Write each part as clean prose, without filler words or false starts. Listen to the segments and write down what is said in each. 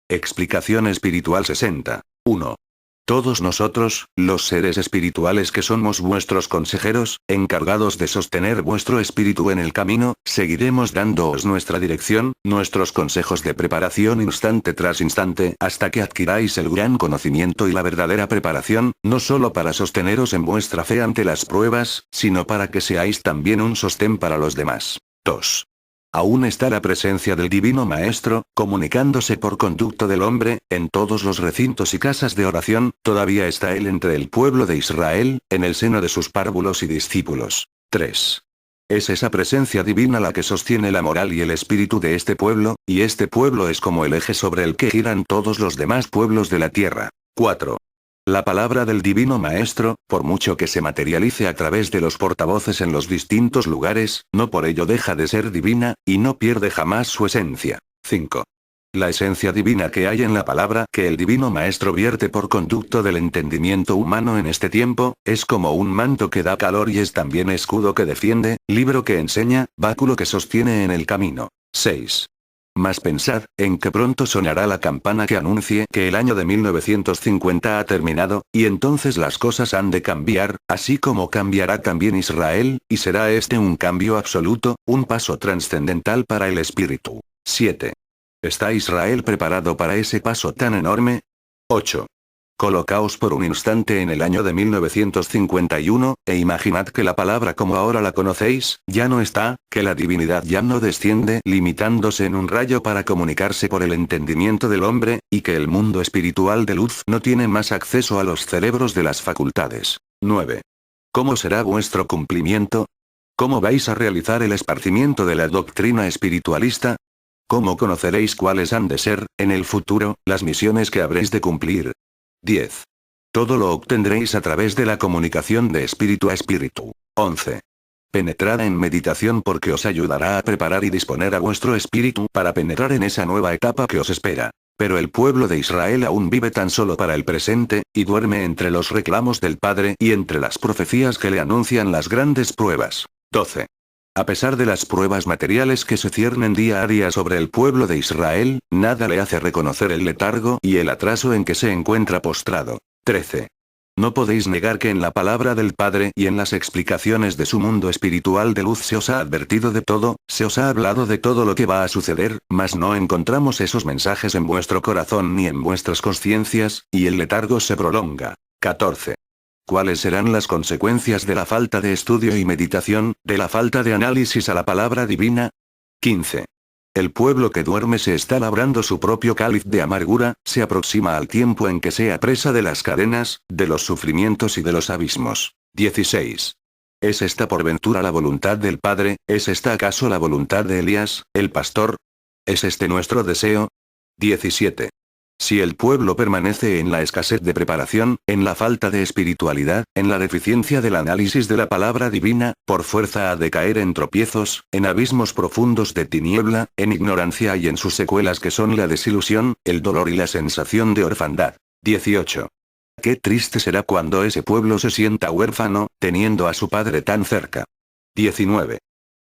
Explicación espiritual 60. 1. Todos nosotros, los seres espirituales que somos vuestros consejeros, encargados de sostener vuestro espíritu en el camino, seguiremos dándoos nuestra dirección, nuestros consejos de preparación instante tras instante, hasta que adquiráis el gran conocimiento y la verdadera preparación, no solo para sosteneros en vuestra fe ante las pruebas, sino para que seáis también un sostén para los demás. 2. Aún está la presencia del Divino Maestro, comunicándose por conducto del hombre, en todos los recintos y casas de oración, todavía está Él entre el pueblo de Israel, en el seno de sus párvulos y discípulos. 3. Es esa presencia divina la que sostiene la moral y el espíritu de este pueblo, y este pueblo es como el eje sobre el que giran todos los demás pueblos de la tierra. 4. La palabra del Divino Maestro, por mucho que se materialice a través de los portavoces en los distintos lugares, no por ello deja de ser divina, y no pierde jamás su esencia. 5. La esencia divina que hay en la palabra que el Divino Maestro vierte por conducto del entendimiento humano en este tiempo, es como un manto que da calor y es también escudo que defiende, libro que enseña, báculo que sostiene en el camino. 6. Mas pensad, en que pronto sonará la campana que anuncie que el año de 1950 ha terminado, y entonces las cosas han de cambiar, así como cambiará también Israel, y será este un cambio absoluto, un paso trascendental para el espíritu. 7. ¿Está Israel preparado para ese paso tan enorme? 8. Colocaos por un instante en el año de 1951, e imaginad que la palabra como ahora la conocéis, ya no está, que la divinidad ya no desciende limitándose en un rayo para comunicarse por el entendimiento del hombre, y que el mundo espiritual de luz no tiene más acceso a los cerebros de las facultades. 9. ¿Cómo será vuestro cumplimiento? ¿Cómo vais a realizar el esparcimiento de la doctrina espiritualista? ¿Cómo conoceréis cuáles han de ser, en el futuro, las misiones que habréis de cumplir? 10. Todo lo obtendréis a través de la comunicación de espíritu a espíritu. 11. Penetrad en meditación porque os ayudará a preparar y disponer a vuestro espíritu para penetrar en esa nueva etapa que os espera. Pero el pueblo de Israel aún vive tan solo para el presente, y duerme entre los reclamos del Padre y entre las profecías que le anuncian las grandes pruebas. 12. A pesar de las pruebas materiales que se ciernen día a día sobre el pueblo de Israel, nada le hace reconocer el letargo y el atraso en que se encuentra postrado. 13. No podéis negar que en la palabra del Padre y en las explicaciones de su mundo espiritual de luz se os ha advertido de todo, se os ha hablado de todo lo que va a suceder, mas no encontramos esos mensajes en vuestro corazón ni en vuestras conciencias, y el letargo se prolonga. 14. ¿Cuáles serán las consecuencias de la falta de estudio y meditación, de la falta de análisis a la palabra divina? 15. El pueblo que duerme se está labrando su propio cáliz de amargura, se aproxima al tiempo en que sea presa de las cadenas, de los sufrimientos y de los abismos. 16. ¿Es esta por ventura la voluntad del Padre? ¿Es esta acaso la voluntad de Elías, el pastor? ¿Es este nuestro deseo? 17. Si el pueblo permanece en la escasez de preparación, en la falta de espiritualidad, en la deficiencia del análisis de la palabra divina, por fuerza ha de caer en tropiezos, en abismos profundos de tiniebla, en ignorancia y en sus secuelas que son la desilusión, el dolor y la sensación de orfandad. 18. Qué triste será cuando ese pueblo se sienta huérfano, teniendo a su padre tan cerca. 19.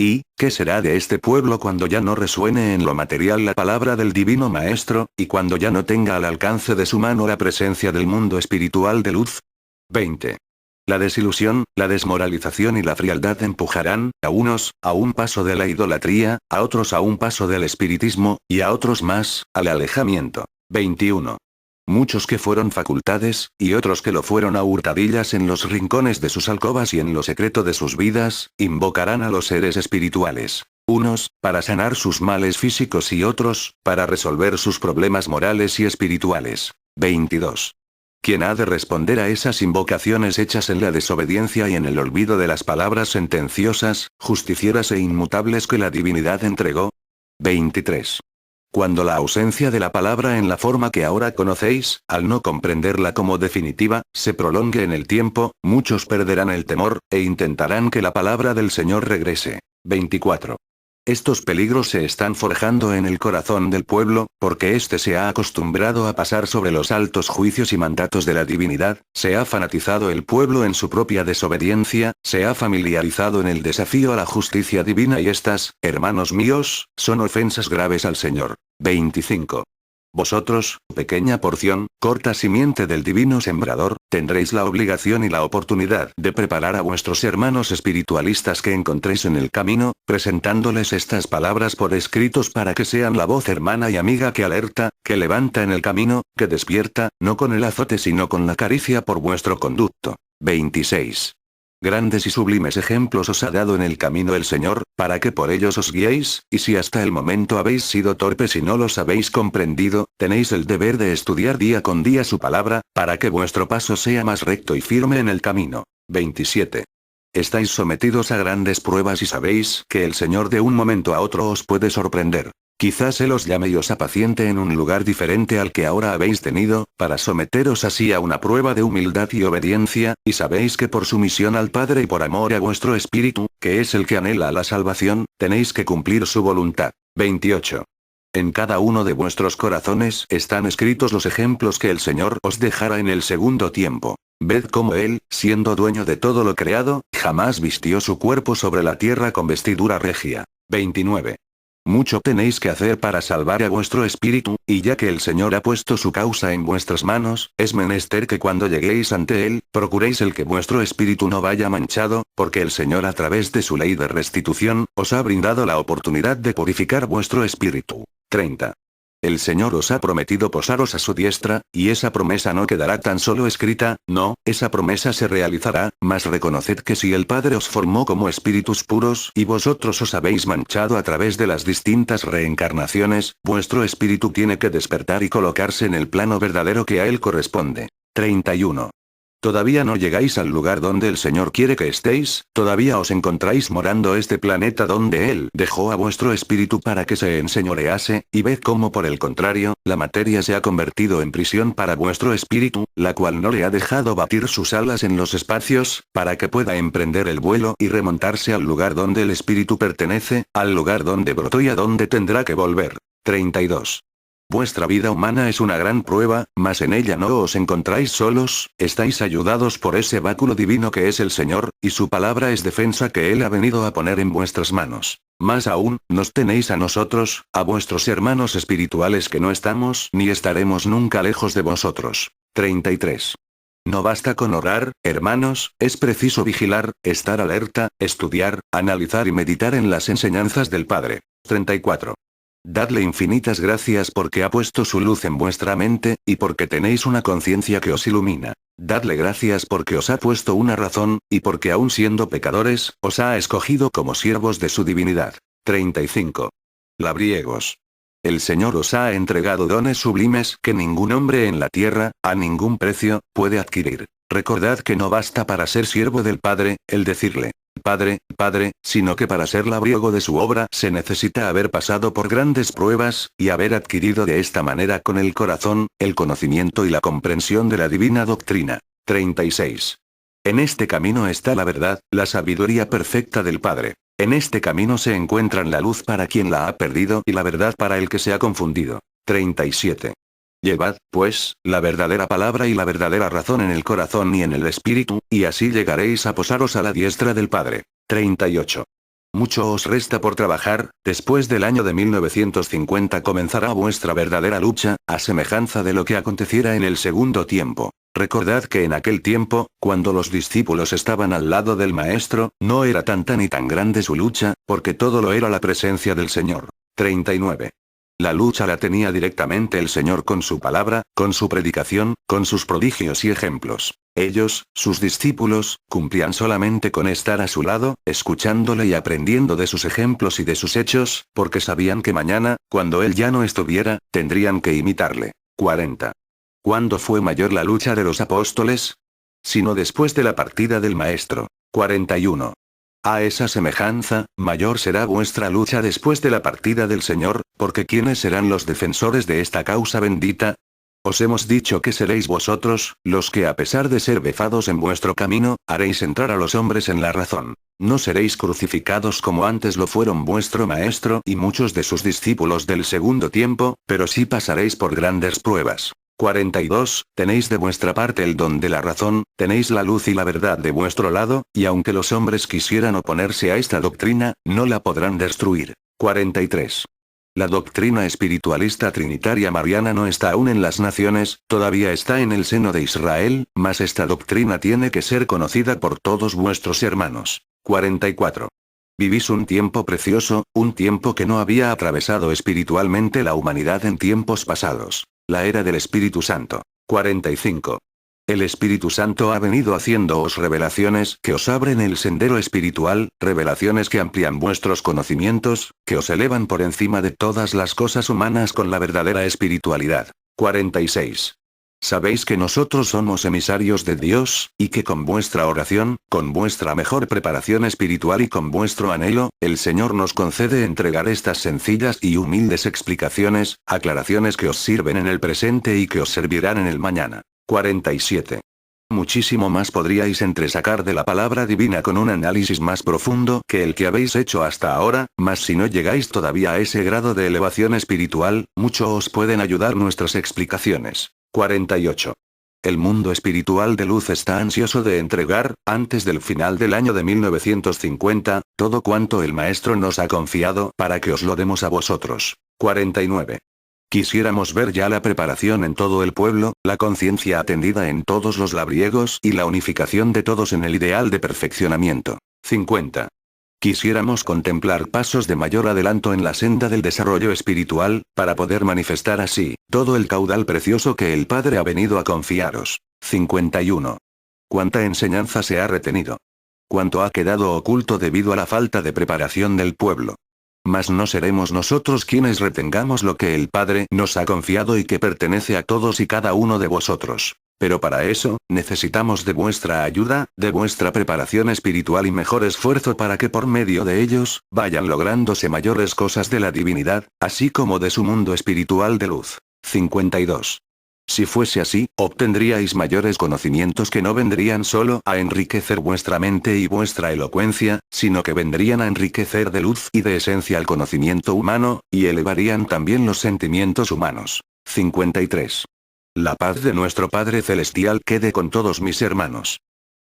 ¿Y qué será de este pueblo cuando ya no resuene en lo material la palabra del Divino Maestro, y cuando ya no tenga al alcance de su mano la presencia del mundo espiritual de luz? 20. La desilusión, la desmoralización y la frialdad empujarán, a unos, a un paso de la idolatría, a otros a un paso del espiritismo, y a otros más, al alejamiento. 21. Muchos que fueron facultades, y otros que lo fueron a hurtadillas en los rincones de sus alcobas y en lo secreto de sus vidas, invocarán a los seres espirituales. Unos, para sanar sus males físicos y otros, para resolver sus problemas morales y espirituales. 22. ¿Quién ha de responder a esas invocaciones hechas en la desobediencia y en el olvido de las palabras sentenciosas, justicieras e inmutables que la divinidad entregó? 23. Cuando la ausencia de la palabra en la forma que ahora conocéis, al no comprenderla como definitiva, se prolongue en el tiempo, muchos perderán el temor, e intentarán que la palabra del Señor regrese. 24. Estos peligros se están forjando en el corazón del pueblo, porque éste se ha acostumbrado a pasar sobre los altos juicios y mandatos de la divinidad, se ha fanatizado el pueblo en su propia desobediencia, se ha familiarizado en el desafío a la justicia divina y estas, hermanos míos, son ofensas graves al Señor. 25. Vosotros, pequeña porción, corta simiente del divino sembrador, tendréis la obligación y la oportunidad de preparar a vuestros hermanos espiritualistas que encontréis en el camino, presentándoles estas palabras por escritos para que sean la voz hermana y amiga que alerta, que levanta en el camino, que despierta, no con el azote sino con la caricia por vuestro conducto. 26. Grandes y sublimes ejemplos os ha dado en el camino el Señor, para que por ellos os guiéis, y si hasta el momento habéis sido torpes y no los habéis comprendido, tenéis el deber de estudiar día con día su palabra, para que vuestro paso sea más recto y firme en el camino. 27. Estáis sometidos a grandes pruebas y sabéis que el Señor de un momento a otro os puede sorprender. Quizás Él os llame y os apaciente en un lugar diferente al que ahora habéis tenido, para someteros así a una prueba de humildad y obediencia, y sabéis que por sumisión al Padre y por amor a vuestro espíritu, que es el que anhela la salvación, tenéis que cumplir su voluntad. 28. En cada uno de vuestros corazones están escritos los ejemplos que el Señor os dejará en el segundo tiempo. Ved cómo Él, siendo dueño de todo lo creado, jamás vistió su cuerpo sobre la tierra con vestidura regia. 29. Mucho tenéis que hacer para salvar a vuestro espíritu, y ya que el Señor ha puesto su causa en vuestras manos, es menester que cuando lleguéis ante Él, procuréis el que vuestro espíritu no vaya manchado, porque el Señor a través de su ley de restitución, os ha brindado la oportunidad de purificar vuestro espíritu. 30. El Señor os ha prometido posaros a su diestra, y esa promesa no quedará tan solo escrita, no, esa promesa se realizará, mas reconoced que si el Padre os formó como espíritus puros y vosotros os habéis manchado a través de las distintas reencarnaciones, vuestro espíritu tiene que despertar y colocarse en el plano verdadero que a él corresponde. 31. Todavía no llegáis al lugar donde el Señor quiere que estéis, todavía os encontráis morando este planeta donde Él dejó a vuestro espíritu para que se enseñorease, y ved cómo por el contrario, la materia se ha convertido en prisión para vuestro espíritu, la cual no le ha dejado batir sus alas en los espacios, para que pueda emprender el vuelo y remontarse al lugar donde el espíritu pertenece, al lugar donde brotó y a donde tendrá que volver. 32. Vuestra vida humana es una gran prueba, mas en ella no os encontráis solos, estáis ayudados por ese báculo divino que es el Señor, y su palabra es defensa que Él ha venido a poner en vuestras manos. Más aún, nos tenéis a nosotros, a vuestros hermanos espirituales que no estamos ni estaremos nunca lejos de vosotros. 33. No basta con orar, hermanos, es preciso vigilar, estar alerta, estudiar, analizar y meditar en las enseñanzas del Padre. 34. Dadle infinitas gracias porque ha puesto su luz en vuestra mente, y porque tenéis una conciencia que os ilumina. Dadle gracias porque os ha puesto una razón, y porque aun siendo pecadores, os ha escogido como siervos de su divinidad. 35. Labriegos. El Señor os ha entregado dones sublimes que ningún hombre en la tierra, a ningún precio, puede adquirir. Recordad que no basta para ser siervo del Padre, el decirle, Padre, Padre, sino que para ser labriego de su obra se necesita haber pasado por grandes pruebas, y haber adquirido de esta manera con el corazón, el conocimiento y la comprensión de la divina doctrina. 36. En este camino está la verdad, la sabiduría perfecta del Padre. En este camino se encuentran la luz para quien la ha perdido y la verdad para el que se ha confundido. 37. Llevad, pues, la verdadera palabra y la verdadera razón en el corazón y en el espíritu, y así llegaréis a posaros a la diestra del Padre. 38. Mucho os resta por trabajar, después del año de 1950 comenzará vuestra verdadera lucha, a semejanza de lo que aconteciera en el segundo tiempo. Recordad que en aquel tiempo, cuando los discípulos estaban al lado del Maestro, no era tanta ni tan grande su lucha, porque todo lo era la presencia del Señor. 39. La lucha la tenía directamente el Señor con su palabra, con su predicación, con sus prodigios y ejemplos. Ellos, sus discípulos, cumplían solamente con estar a su lado, escuchándole y aprendiendo de sus ejemplos y de sus hechos, porque sabían que mañana, cuando Él ya no estuviera, tendrían que imitarle. 40. ¿Cuándo fue mayor la lucha de los apóstoles? Sino después de la partida del Maestro. 41. A esa semejanza, mayor será vuestra lucha después de la partida del Señor, porque ¿quiénes serán los defensores de esta causa bendita? Os hemos dicho que seréis vosotros, los que a pesar de ser vefados en vuestro camino, haréis entrar a los hombres en la razón. No seréis crucificados como antes lo fueron vuestro Maestro y muchos de sus discípulos del segundo tiempo, pero sí pasaréis por grandes pruebas. 42. Tenéis de vuestra parte el don de la razón, tenéis la luz y la verdad de vuestro lado, y aunque los hombres quisieran oponerse a esta doctrina, no la podrán destruir. 43. La doctrina espiritualista trinitaria mariana no está aún en las naciones, todavía está en el seno de Israel, mas esta doctrina tiene que ser conocida por todos vuestros hermanos. 44. Vivís un tiempo precioso, un tiempo que no había atravesado espiritualmente la humanidad en tiempos pasados. La era del Espíritu Santo. 45. El Espíritu Santo ha venido haciéndoos revelaciones que os abren el sendero espiritual, revelaciones que amplían vuestros conocimientos, que os elevan por encima de todas las cosas humanas con la verdadera espiritualidad. 46. Sabéis que nosotros somos emisarios de Dios, y que con vuestra oración, con vuestra mejor preparación espiritual y con vuestro anhelo, el Señor nos concede entregar estas sencillas y humildes explicaciones, aclaraciones que os sirven en el presente y que os servirán en el mañana. 47. Muchísimo más podríais entresacar de la palabra divina con un análisis más profundo que el que habéis hecho hasta ahora, mas si no llegáis todavía a ese grado de elevación espiritual, mucho os pueden ayudar nuestras explicaciones. 48. El mundo espiritual de luz está ansioso de entregar, antes del final del año de 1950, todo cuanto el Maestro nos ha confiado para que os lo demos a vosotros. 49. Quisiéramos ver ya la preparación en todo el pueblo, la conciencia atendida en todos los labriegos y la unificación de todos en el ideal de perfeccionamiento. 50. Quisiéramos contemplar pasos de mayor adelanto en la senda del desarrollo espiritual, para poder manifestar así, todo el caudal precioso que el Padre ha venido a confiaros. 51. ¿Cuánta enseñanza se ha retenido? ¿Cuánto ha quedado oculto debido a la falta de preparación del pueblo? Mas no seremos nosotros quienes retengamos lo que el Padre nos ha confiado y que pertenece a todos y cada uno de vosotros. Pero para eso, necesitamos de vuestra ayuda, de vuestra preparación espiritual y mejor esfuerzo para que por medio de ellos, vayan lográndose mayores cosas de la divinidad, así como de su mundo espiritual de luz. 52. Si fuese así, obtendríais mayores conocimientos que no vendrían solo a enriquecer vuestra mente y vuestra elocuencia, sino que vendrían a enriquecer de luz y de esencia el conocimiento humano, y elevarían también los sentimientos humanos. 53. La paz de nuestro Padre Celestial quede con todos mis hermanos.